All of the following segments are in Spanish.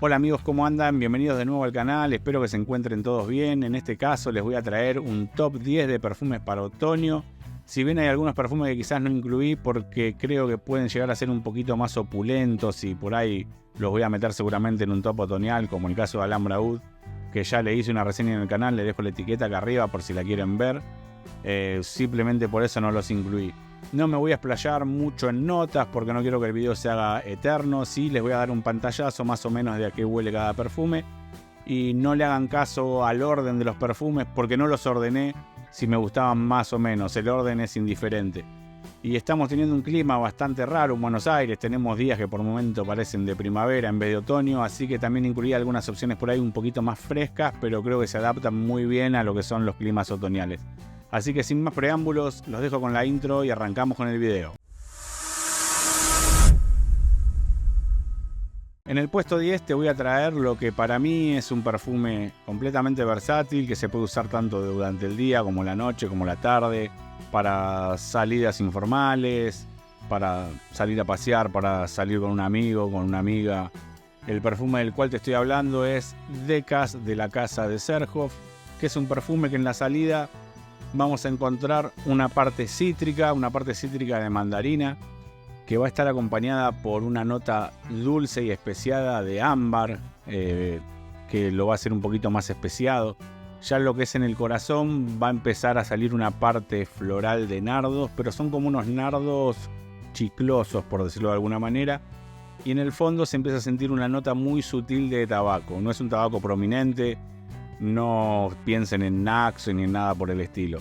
Hola amigos, ¿cómo andan? Bienvenidos de nuevo al canal, espero que se encuentren todos bien. En este caso les voy a traer un top 10 de perfumes para otoño. Si bien hay algunos perfumes que quizás no incluí porque creo que pueden llegar a ser un poquito más opulentos y por ahí los voy a meter seguramente en un top otoñal, como el caso de Alhambra Oud, que ya le hice una reseña en el canal, le dejo la etiqueta acá arriba por si la quieren ver. Simplemente por eso no los incluí. No me voy a explayar mucho en notas porque no quiero que el video se haga eterno. Sí, les voy a dar un pantallazo más o menos de a qué huele cada perfume. Y no le hagan caso al orden de los perfumes porque no los ordené si me gustaban más o menos. El orden es indiferente. Y estamos teniendo un clima bastante raro en Buenos Aires. Tenemos días que por momento parecen de primavera en vez de otoño. Así que también incluí algunas opciones por ahí un poquito más frescas, pero creo que se adaptan muy bien a lo que son los climas otoñales. Así que sin más preámbulos, los dejo con la intro y arrancamos con el video. En el puesto 10 te voy a traer lo que para mí es un perfume completamente versátil, que se puede usar tanto durante el día como la noche, como la tarde, para salidas informales, para salir a pasear, para salir con un amigo, con una amiga. El perfume del cual te estoy hablando es Decas de la casa de Cherhoff, que es un perfume que en la salida vamos a encontrar una parte cítrica de mandarina, que va a estar acompañada por una nota dulce y especiada de ámbar, que lo va a hacer un poquito más especiado. Ya lo que es en el corazón va a empezar a salir una parte floral de nardos, pero son como unos nardos chiclosos, por decirlo de alguna manera. Y en el fondo se empieza a sentir una nota muy sutil de tabaco. No es un tabaco prominente, no piensen en Nax ni en nada por el estilo.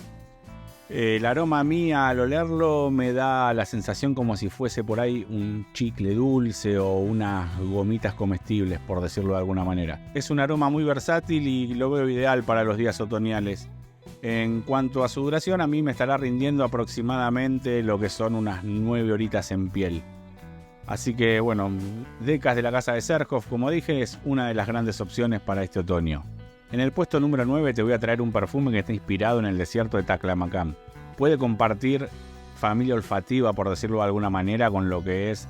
El aroma a mí al olerlo me da la sensación como si fuese por ahí un chicle dulce o unas gomitas comestibles, por decirlo de alguna manera. Es un aroma muy versátil y lo veo ideal para los días otoñales. En cuanto a su duración, a mí me estará rindiendo aproximadamente lo que son unas 9 horitas en piel. Así que bueno, Decas de la casa de Cherhoff, como dije, es una de las grandes opciones para este otoño. En el puesto número 9 te voy a traer un perfume que está inspirado en el desierto de Taklamakan. Puede compartir familia olfativa, por decirlo de alguna manera, con lo que es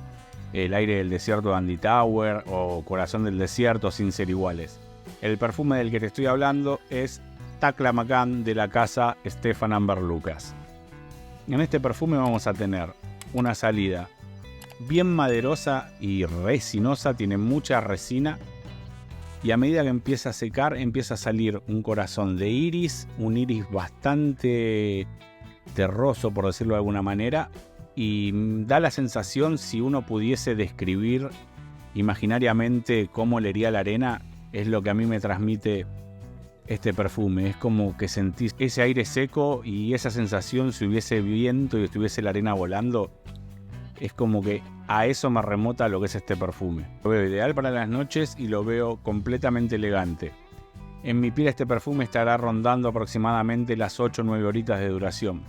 el aire del desierto de Andy Tower o Corazón del desierto, sin ser iguales. El perfume del que te estoy hablando es Taklamakan de la casa Stefan Amber Lucas. En este perfume vamos a tener una salida bien maderosa y resinosa, tiene mucha resina. Y a medida que empieza a secar, empieza a salir un corazón de iris, un iris bastante terroso, por decirlo de alguna manera, y da la sensación, si uno pudiese describir imaginariamente cómo olería la arena, es lo que a mí me transmite este perfume. Es como que sentís ese aire seco y esa sensación, si hubiese viento y estuviese la arena volando, es como que a eso me remota lo que es este perfume. Lo veo ideal para las noches y lo veo completamente elegante. En mi piel este perfume estará rondando aproximadamente las 8 o 9 horitas de duración.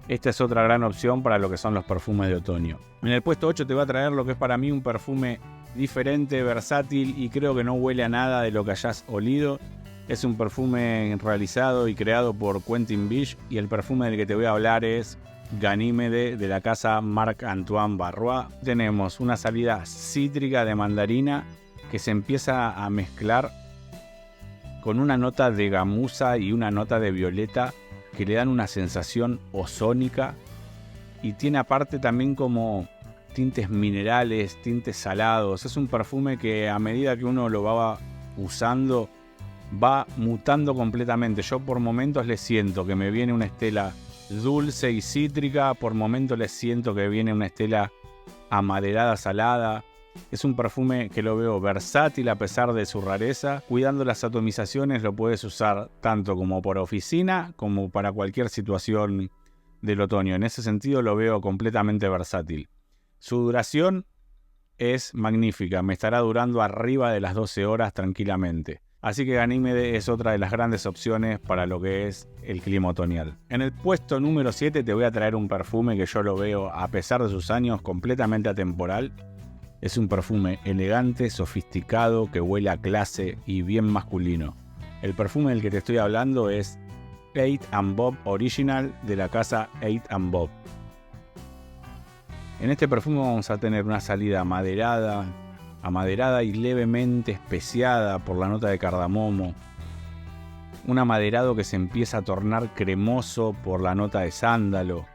Esta es otra gran opción para lo que son los perfumes de otoño. En el puesto 8 te voy a traer lo que es para mí un perfume diferente, versátil y creo que no huele a nada de lo que hayas olido. Es un perfume realizado y creado por Quentin Bisch y el perfume del que te voy a hablar es Ganímede de la casa Marc-Antoine Barrois. Tenemos una salida cítrica de mandarina que se empieza a mezclar con una nota de gamuza y una nota de violeta que le dan una sensación ozónica y tiene aparte también como tintes minerales, tintes salados. Es un perfume que a medida que uno lo va usando va mutando completamente. Yo por momentos le siento que me viene una estela dulce y cítrica, por momentos les siento que viene una estela amaderada, salada. Es un perfume que lo veo versátil a pesar de su rareza. Cuidando las atomizaciones lo puedes usar tanto como por oficina como para cualquier situación del otoño. En ese sentido lo veo completamente versátil. Su duración es magnífica, me estará durando arriba de las 12 horas tranquilamente. Así que Ganímede es otra de las grandes opciones para lo que es el clima otoñal. En el puesto número 7 te voy a traer un perfume que yo lo veo, a pesar de sus años, completamente atemporal. Es un perfume elegante, sofisticado, que huele a clase y bien masculino. El perfume del que te estoy hablando es Eight and Bob Original de la casa Eight and Bob. En este perfume vamos a tener una salida maderada, amaderada y levemente especiada por la nota de cardamomo. Un amaderado que se empieza a tornar cremoso por la nota de sándalo.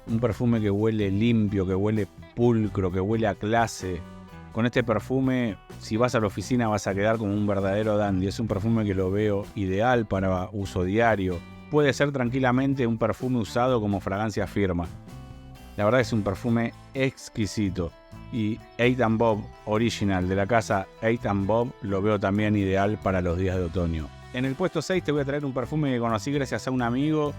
Un perfume que huele limpio, que huele pulcro, que huele a clase. Con este perfume, si vas a la oficina vas a quedar como un verdadero dandy. Es un perfume que lo veo ideal para uso diario. Puede ser tranquilamente un perfume usado como fragancia firma. La verdad es un perfume exquisito. Y Eight & Bob Original de la casa Eight & Bob lo veo también ideal para los días de otoño. En el puesto 6 te voy a traer un perfume que conocí gracias a un amigo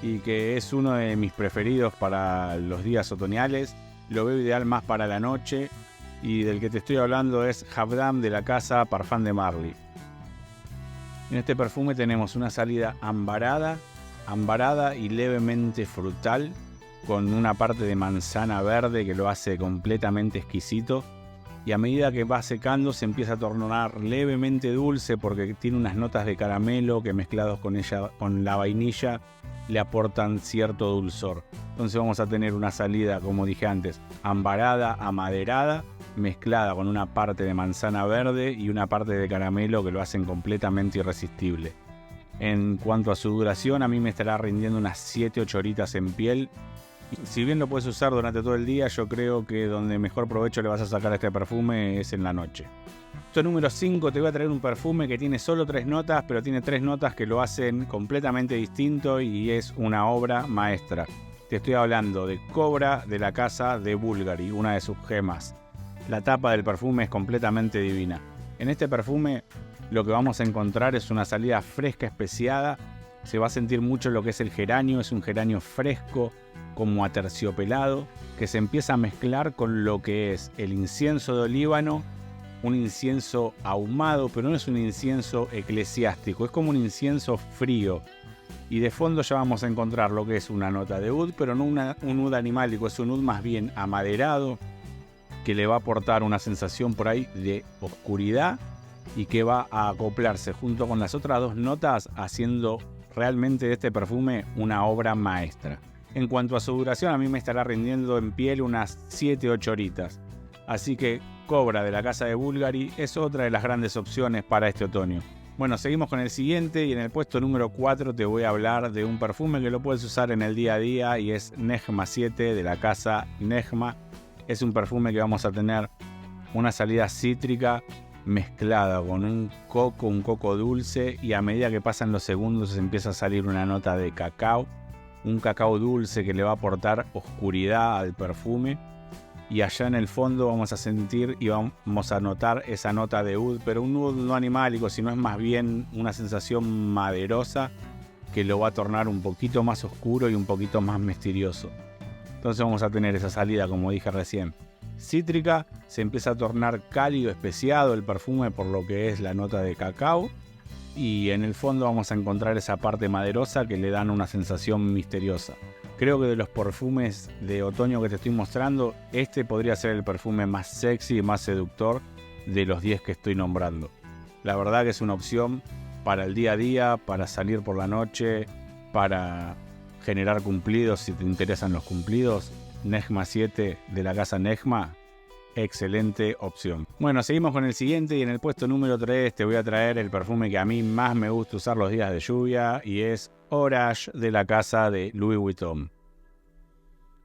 y que es uno de mis preferidos para los días otoñales. Lo veo ideal más para la noche y del que te estoy hablando es Habdam de la casa Parfum de Marly. En este perfume tenemos una salida ambarada y levemente frutal, con una parte de manzana verde que lo hace completamente exquisito, y a medida que va secando se empieza a tornar levemente dulce porque tiene unas notas de caramelo que mezclados con la vainilla le aportan cierto dulzor. Entonces vamos a tener una salida, como dije antes, ambarada, amaderada, mezclada con una parte de manzana verde y una parte de caramelo que lo hacen completamente irresistible. En cuanto a su duración, a mí me estará rindiendo unas 7-8 horitas en piel. Si bien lo puedes usar durante todo el día, yo creo que donde mejor provecho le vas a sacar a este perfume es en la noche. Esto número 5, te voy a traer un perfume que tiene solo 3 notas, pero tiene 3 notas que lo hacen completamente distinto y es una obra maestra. Te estoy hablando de Cobra de la casa de Bulgari, una de sus gemas. La tapa del perfume es completamente divina. En este perfume lo que vamos a encontrar es una salida fresca especiada. Se va a sentir mucho lo que es el geranio, es un geranio fresco, como aterciopelado, que se empieza a mezclar con lo que es el incienso de olíbano, un incienso ahumado, pero no es un incienso eclesiástico, es como un incienso frío. Y de fondo ya vamos a encontrar lo que es una nota de oud, pero no un oud animálico, es un oud más bien amaderado, que le va a aportar una sensación por ahí de oscuridad y que va a acoplarse junto con las otras 2 notas, haciendo realmente de este perfume una obra maestra. En cuanto a su duración, a mí me estará rindiendo en piel unas 7-8 horitas. Así que Cobra de la casa de Bulgari es otra de las grandes opciones para este otoño. Bueno, seguimos con el siguiente y en el puesto número 4 te voy a hablar de un perfume que lo puedes usar en el día a día y es Nejma 7 de la casa Nejma. Es un perfume que vamos a tener una salida cítrica mezclada con un coco dulce, y a medida que pasan los segundos empieza a salir una nota de cacao. Un cacao dulce que le va a aportar oscuridad al perfume, y allá en el fondo vamos a sentir y vamos a notar esa nota de oud, pero un oud no animálico, sino es más bien una sensación maderosa que lo va a tornar un poquito más oscuro y un poquito más misterioso. Entonces vamos a tener esa salida, como dije recién, cítrica, se empieza a tornar cálido, especiado el perfume por lo que es la nota de cacao, y en el fondo vamos a encontrar esa parte maderosa que le dan una sensación misteriosa. Creo que de los perfumes de otoño que te estoy mostrando, este podría ser el perfume más sexy y más seductor de los 10 que estoy nombrando. La verdad que es una opción para el día a día, para salir por la noche, para generar cumplidos si te interesan los cumplidos. Nejma 7 de la casa Nejma, excelente opción. Bueno, seguimos con el siguiente y en el puesto número 3 te voy a traer el perfume que a mí más me gusta usar los días de lluvia y es Orage de la casa de Louis Vuitton.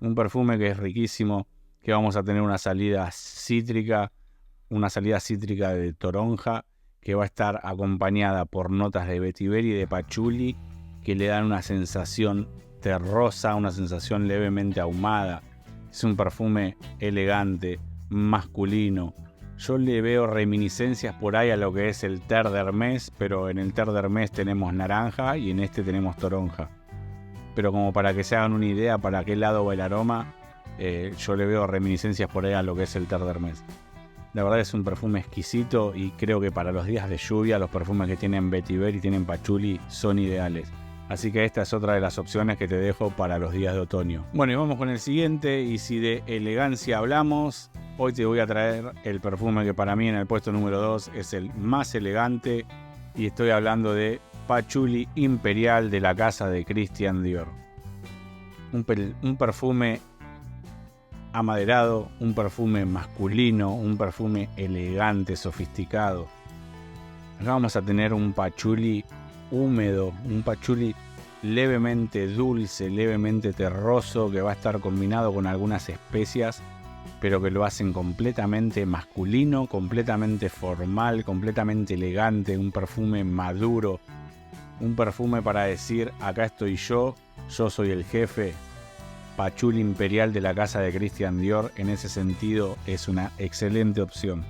Un perfume que es riquísimo, que vamos a tener una salida cítrica de toronja, que va a estar acompañada por notas de vetiver y de pachuli que le dan una sensación terrosa, una sensación levemente ahumada. Es un perfume elegante, masculino. Yo le veo reminiscencias por ahí a lo que es el Terre d'Hermès, pero en el Terre d'Hermès tenemos naranja y en este tenemos toronja. Pero como para que se hagan una idea para qué lado va el aroma, yo le veo reminiscencias por ahí a lo que es el Terre d'Hermès. La verdad es un perfume exquisito y creo que para los días de lluvia los perfumes que tienen vetiver y tienen pachuli son ideales. Así que esta es otra de las opciones que te dejo para los días de otoño. Bueno, y vamos con el siguiente, y si de elegancia hablamos, hoy te voy a traer el perfume que para mí en el puesto número 2 es el más elegante, y estoy hablando de Pachuli Imperial de la casa de Christian Dior. Un perfume amaderado, un perfume masculino, un perfume elegante, sofisticado. Acá vamos a tener un pachuli húmedo, un pachuli levemente dulce, levemente terroso, que va a estar combinado con algunas especias, pero que lo hacen completamente masculino, completamente formal, completamente elegante, un perfume maduro, un perfume para decir, acá estoy yo soy el jefe. Pachuli Imperial de la casa de Christian Dior, en ese sentido, es una excelente opción.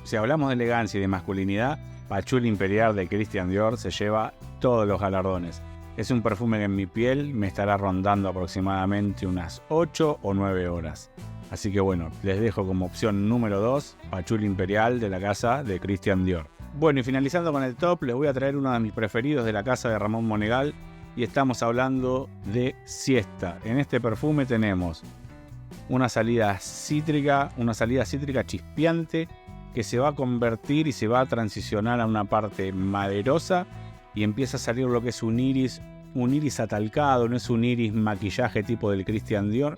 Si hablamos de elegancia y de masculinidad, Pachuli Imperial de Christian Dior se lleva todos los galardones. Es un perfume que en mi piel me estará rondando aproximadamente unas 8 o 9 horas. Así que bueno, les dejo como opción número 2, Pachuli Imperial de la casa de Christian Dior. Bueno, y finalizando con el top, les voy a traer uno de mis preferidos de la casa de Ramón Monegal, y estamos hablando de Siesta. En este perfume tenemos una salida cítrica chispeante, que se va a convertir y se va a transicionar a una parte maderosa, y empieza a salir lo que es un iris atalcado, no es un iris maquillaje tipo del Christian Dior,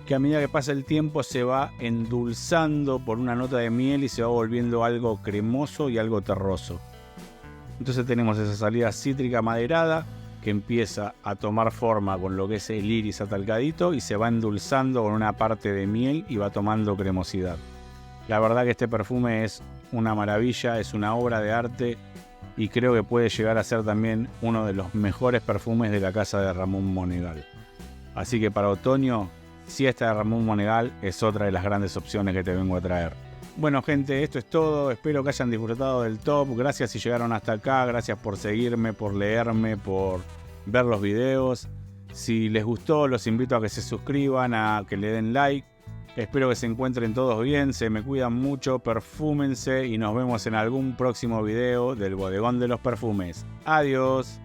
que a medida que pasa el tiempo se va endulzando por una nota de miel y se va volviendo algo cremoso y algo terroso. Entonces tenemos esa salida cítrica maderada que empieza a tomar forma con lo que es el iris atalcadito y se va endulzando con una parte de miel y va tomando cremosidad. La verdad que este perfume es una maravilla, es una obra de arte, y creo que puede llegar a ser también uno de los mejores perfumes de la casa de Ramón Monegal. Así que para otoño, Siesta de Ramón Monegal es otra de las grandes opciones que te vengo a traer. Bueno, gente, esto es todo. Espero que hayan disfrutado del top. Gracias si llegaron hasta acá. Gracias por seguirme, por leerme, por ver los videos. Si les gustó, los invito a que se suscriban, a que le den like. Espero que se encuentren todos bien, se me cuidan mucho, perfúmense y nos vemos en algún próximo video del Bodegón de los Perfumes. Adiós.